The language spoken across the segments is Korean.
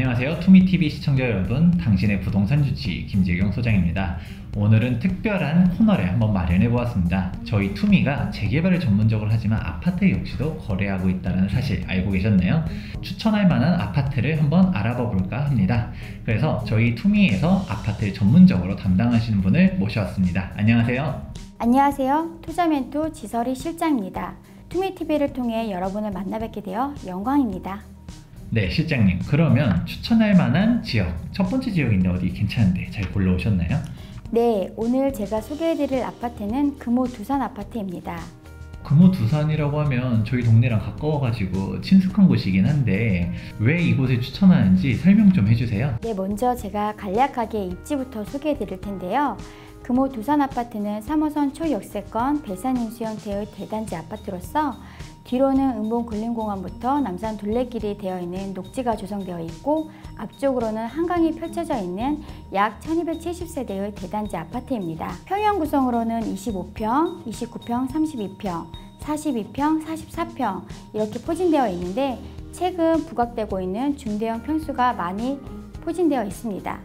안녕하세요. 투미TV 시청자 여러분, 당신의 부동산 주치 김재경 소장입니다. 오늘은 특별한 코너를 한번 마련해 보았습니다. 저희 투미가 재개발을 전문적으로 하지만 아파트 역시도 거래하고 있다는 사실 알고 계셨나요? 추천할 만한 아파트를 한번 알아봐 볼까 합니다. 그래서 저희 투미에서 아파트를 전문적으로 담당하시는 분을 모셔왔습니다. 안녕하세요. 안녕하세요. 투자멘토 지설이 실장입니다. 투미TV를 통해 여러분을 만나 뵙게 되어 영광입니다. 네, 실장님. 그러면 추천할 만한 지역, 첫 번째 지역인데 어디 괜찮은데 잘 골라오셨나요? 네, 오늘 제가 소개해드릴 아파트는 금호 두산 아파트입니다. 금호 두산이라고 하면 저희 동네랑 가까워가지고 친숙한 곳이긴 한데 왜 이곳을 추천하는지 설명 좀 해주세요. 네, 먼저 제가 간략하게 입지부터 소개해드릴 텐데요. 금호 두산 아파트는 3호선 초역세권 배산인수 형태의 대단지 아파트로서 뒤로는 은봉 근린공원부터 남산 둘레길이 되어 있는 녹지가 조성되어 있고 앞쪽으로는 한강이 펼쳐져 있는 약 1270세대의 대단지 아파트입니다. 평형 구성으로는 25평, 29평, 32평, 42평, 44평 이렇게 포진되어 있는데 최근 부각되고 있는 중대형 평수가 많이 포진되어 있습니다.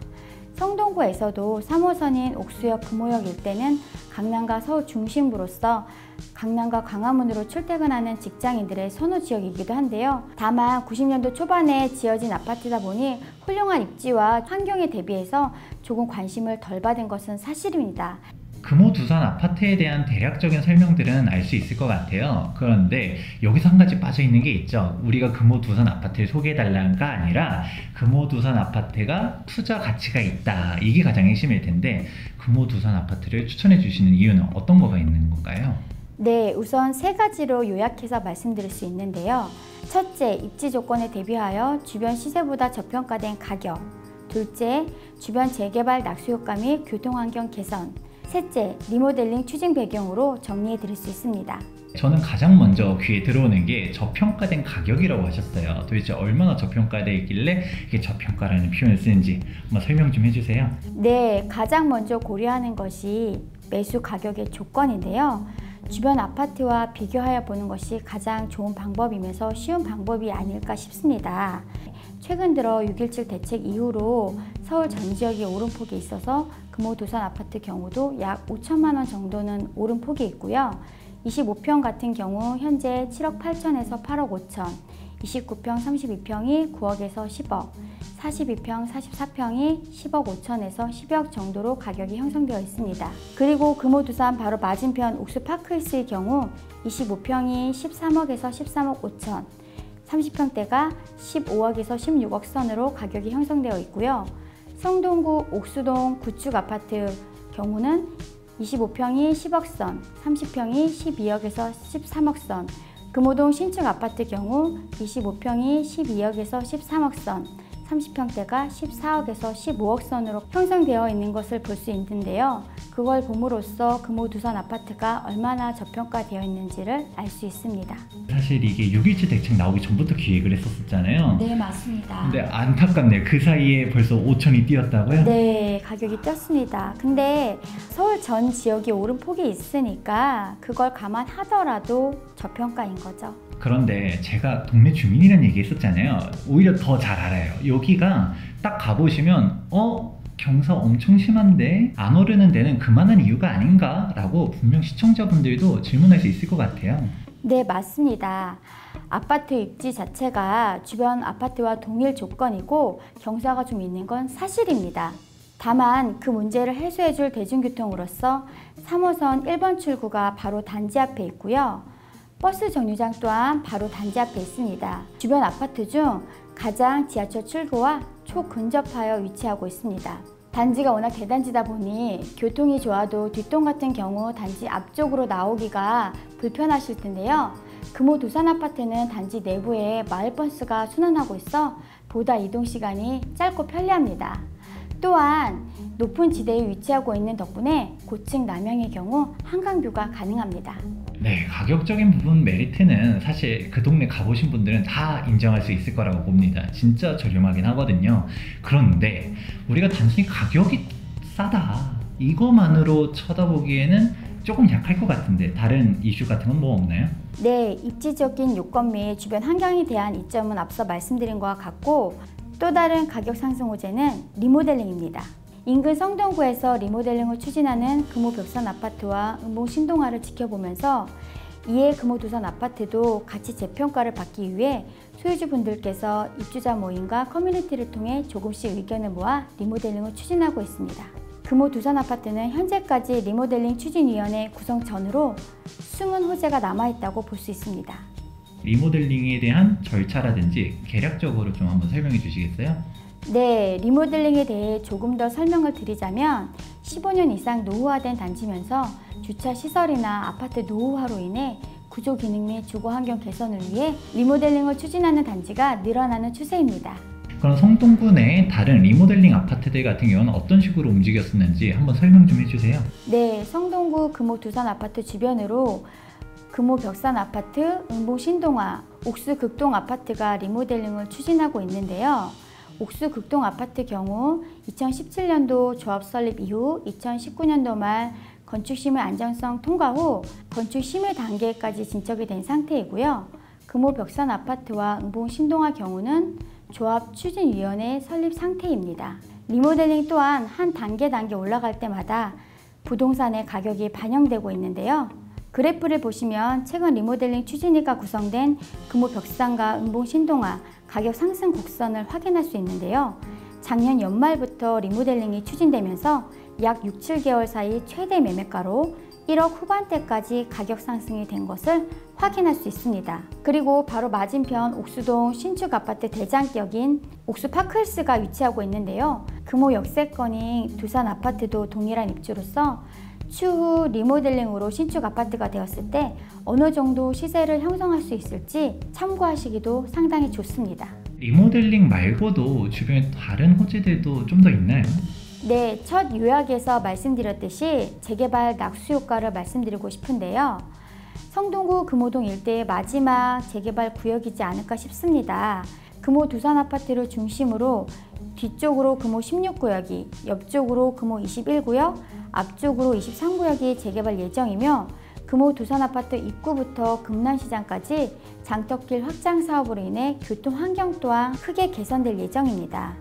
성동구에서도 3호선인 옥수역 금호역 일대는 강남과 서울 중심부로서 강남과 광화문으로 출퇴근하는 직장인들의 선호 지역이기도 한데요. 다만 90년도 초반에 지어진 아파트다 보니 훌륭한 입지와 환경에 대비해서 조금 관심을 덜 받은 것은 사실입니다. 금호 두산 아파트에 대한 대략적인 설명들은 알 수 있을 것 같아요. 그런데 여기서 한 가지 빠져있는 게 있죠. 우리가 금호 두산 아파트를 소개해달라가 아니라 금호 두산 아파트가 투자 가치가 있다, 이게 가장 핵심일 텐데 금호 두산 아파트를 추천해 주시는 이유는 어떤 거가 있는 건가요? 네, 우선 세 가지로 요약해서 말씀드릴 수 있는데요. 첫째, 입지 조건에 대비하여 주변 시세보다 저평가된 가격. 둘째, 주변 재개발 낙수효과 및 교통환경 개선. 셋째, 리모델링 추진 배경으로 정리해 드릴 수 있습니다. 저는 가장 먼저 귀에 들어오는 게 저평가된 가격이라고 하셨어요. 도대체 얼마나 저평가되어 있길래 이게 저평가라는 표현을 쓰는지 한번 설명 좀 해주세요. 네, 가장 먼저 고려하는 것이 매수 가격의 조건인데요. 주변 아파트와 비교하여 보는 것이 가장 좋은 방법이면서 쉬운 방법이 아닐까 싶습니다. 최근 들어 6.17 대책 이후로 서울 전 지역이 오름폭이 있어서 금호 두산 아파트 경우도 약 5천만 원 정도는 오름폭이 있고요. 25평 같은 경우 현재 7억 8천에서 8억 5천, 29평 32평이 9억에서 10억, 42평 44평이 10억 5천에서 10억 정도로 가격이 형성되어 있습니다. 그리고 금호 두산 바로 맞은편 옥수파크힐스의 경우 25평이 13억에서 13억 5천, 30평대가 15억에서 16억 선으로 가격이 형성되어 있고요. 성동구 옥수동 구축 아파트 경우는 25평이 10억 선, 30평이 12억에서 13억 선, 금호동 신축 아파트 경우 25평이 12억에서 13억 선, 30평대가 14억에서 15억 선으로 형성되어 있는 것을 볼 수 있는데요. 그걸 봄으로써 금호 두산 아파트가 얼마나 저평가되어 있는지를 알 수 있습니다. 사실 이게 6.17 대책 나오기 전부터 기획을 했었잖아요. 네, 맞습니다. 근데 안타깝네요. 그 사이에 벌써 5천이 뛰었다고요? 네, 가격이 뛰었습니다. 근데 서울 전 지역이 오름폭이 있으니까 그걸 감안하더라도 저평가인 거죠. 그런데 제가 동네 주민이라는 얘기 했었잖아요. 오히려 더 잘 알아요. 여기가 딱 가보시면 경사 엄청 심한데 안 오르는 데는 그만한 이유가 아닌가? 라고 분명 시청자분들도 질문할 수 있을 것 같아요. 네, 맞습니다. 아파트 입지 자체가 주변 아파트와 동일 조건이고 경사가 좀 있는 건 사실입니다. 다만 그 문제를 해소해줄 대중교통으로서 3호선 1번 출구가 바로 단지 앞에 있고요. 버스 정류장 또한 바로 단지 앞에 있습니다. 주변 아파트 중 가장 지하철 출구와 초근접하여 위치하고 있습니다. 단지가 워낙 대단지다 보니 교통이 좋아도 뒷동 같은 경우 단지 앞쪽으로 나오기가 불편하실 텐데요. 금호 두산 아파트는 단지 내부에 마을버스가 순환하고 있어 보다 이동시간이 짧고 편리합니다. 또한 높은 지대에 위치하고 있는 덕분에 고층 남향의 경우 한강뷰가 가능합니다. 네, 가격적인 부분 메리트는 사실 그 동네 가보신 분들은 다 인정할 수 있을 거라고 봅니다. 진짜 저렴하긴 하거든요. 그런데 우리가 단순히 가격이 싸다 이거만으로 쳐다보기에는 조금 약할 것 같은데 다른 이슈 같은 건 뭐 없나요? 네, 입지적인 요건 및 주변 환경에 대한 이점은 앞서 말씀드린 것과 같고 또 다른 가격 상승 호재는 리모델링입니다. 인근 성동구에서 리모델링을 추진하는 금호 벽산 아파트와 은봉 신동아를 지켜보면서 이에 금호 두산 아파트도 같이 재평가를 받기 위해 소유주분들께서 입주자 모임과 커뮤니티를 통해 조금씩 의견을 모아 리모델링을 추진하고 있습니다. 금호 두산 아파트는 현재까지 리모델링 추진위원회 구성 전으로 숨은 호재가 남아있다고 볼 수 있습니다. 리모델링에 대한 절차라든지 개략적으로 좀 한번 설명해 주시겠어요? 네, 리모델링에 대해 조금 더 설명을 드리자면 15년 이상 노후화된 단지면서 주차 시설이나 아파트 노후화로 인해 구조 기능 및 주거 환경 개선을 위해 리모델링을 추진하는 단지가 늘어나는 추세입니다. 그럼 성동구 내 다른 리모델링 아파트들 같은 경우는 어떤 식으로 움직였었는지 한번 설명 좀 해주세요. 네, 성동구 금호 두산 아파트 주변으로 금호 벽산 아파트, 은봉 신동아, 옥수 극동 아파트가 리모델링을 추진하고 있는데요. 옥수 극동 아파트 경우 2017년도 조합 설립 이후 2019년도 말 건축심의 안정성 통과 후 건축심의 단계까지 진척이 된 상태이고요. 금호 벽산 아파트와 은봉 신동아 경우는 조합 추진위원회 설립 상태입니다. 리모델링 또한 한 단계 올라갈 때마다 부동산의 가격이 반영되고 있는데요. 그래프를 보시면 최근 리모델링 추진위가 구성된 금호 벽산과 은봉 신동아 가격 상승 곡선을 확인할 수 있는데요. 작년 연말부터 리모델링이 추진되면서 약 6, 7개월 사이 최대 매매가로 1억 후반대까지 가격 상승이 된 것을 확인할 수 있습니다. 그리고 바로 맞은편 옥수동 신축 아파트 대장격인 옥수 파크힐스가 위치하고 있는데요. 금호 역세권인 두산 아파트도 동일한 입주로서 추후 리모델링으로 신축 아파트가 되었을 때 어느 정도 시세를 형성할 수 있을지 참고하시기도 상당히 좋습니다. 리모델링 말고도 주변에 다른 호재들도 좀 더 있나요? 네, 첫 요약에서 말씀드렸듯이 재개발 낙수 효과를 말씀드리고 싶은데요. 성동구 금호동 일대의 마지막 재개발 구역이지 않을까 싶습니다. 금호 두산 아파트를 중심으로 뒤쪽으로 금호 16구역이, 옆쪽으로 금호 21구역, 앞쪽으로 23구역이 재개발 예정이며 금호 두산 아파트 입구부터 금남시장까지 장덕길 확장 사업으로 인해 교통 환경 또한 크게 개선될 예정입니다.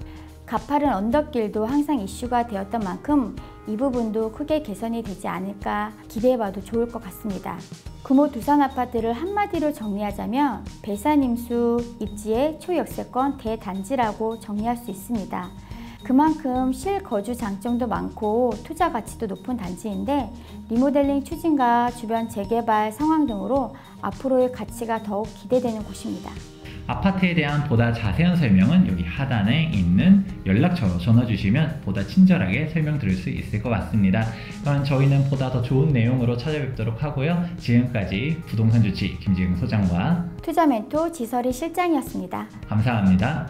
가파른 언덕길도 항상 이슈가 되었던 만큼 이 부분도 크게 개선이 되지 않을까 기대해봐도 좋을 것 같습니다. 금호 두산 아파트를 한마디로 정리하자면 배산임수 입지의 초역세권 대단지라고 정리할 수 있습니다. 그만큼 실거주 장점도 많고 투자 가치도 높은 단지인데 리모델링 추진과 주변 재개발 상황 등으로 앞으로의 가치가 더욱 기대되는 곳입니다. 아파트에 대한 보다 자세한 설명은 여기 하단에 있는 연락처로 전화 주시면 보다 친절하게 설명드릴 수 있을 것 같습니다. 그럼 저희는 보다 더 좋은 내용으로 찾아뵙도록 하고요. 지금까지 부동산 주치 김지경 소장과 투자 멘토 지설이 실장이었습니다. 감사합니다.